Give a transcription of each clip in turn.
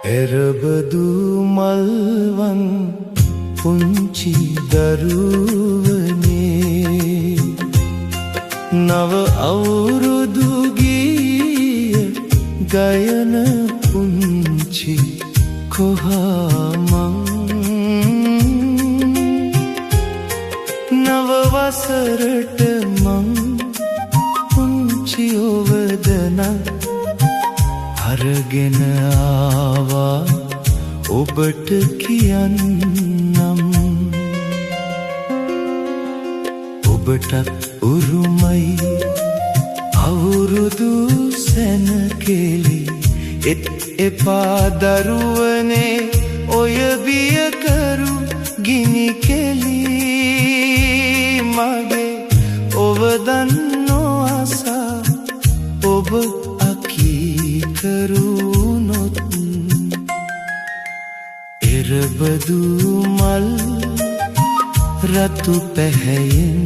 එරබදු මල්වන් පුංචි දරුවනේ නව අවුරුදු ගීය ගයන පුංචි කොහාමං නව වසරට මං පුංචි ඔවදනක් අරගෙන ආවා ඔබට කියන්නම් ඔබටත් උරුමයි අවුරුදු සැනකෙලි එපා දරුවනේ ඔය බියකරු ගිනි කෙලි මගේ ඔවදන් නොඅසා ඔබ කරුණොත් එරබදු මල් රතු පැහැයෙන්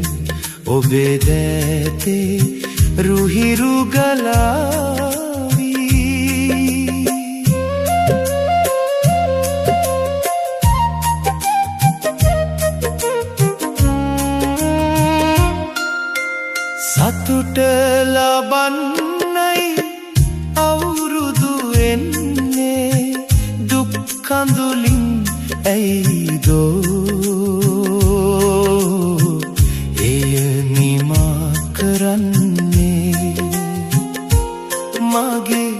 ඔබේ දෑතේ රුහිරු ගලාවී සතුට ලබන්නයි අවුරුදු එන්නේ දුක් කඳුලින් ඇයිදෝ එය නිමා කරන්නේ මගේ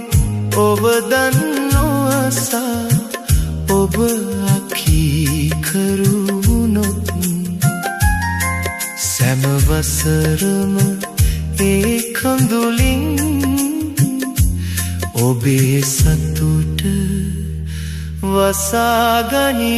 ඔබදන් නොඅසා ඔබ අකීකරුණොත් සෑම වසරම ඒ කඳුලින් ඔබේ සතුට වසාගනී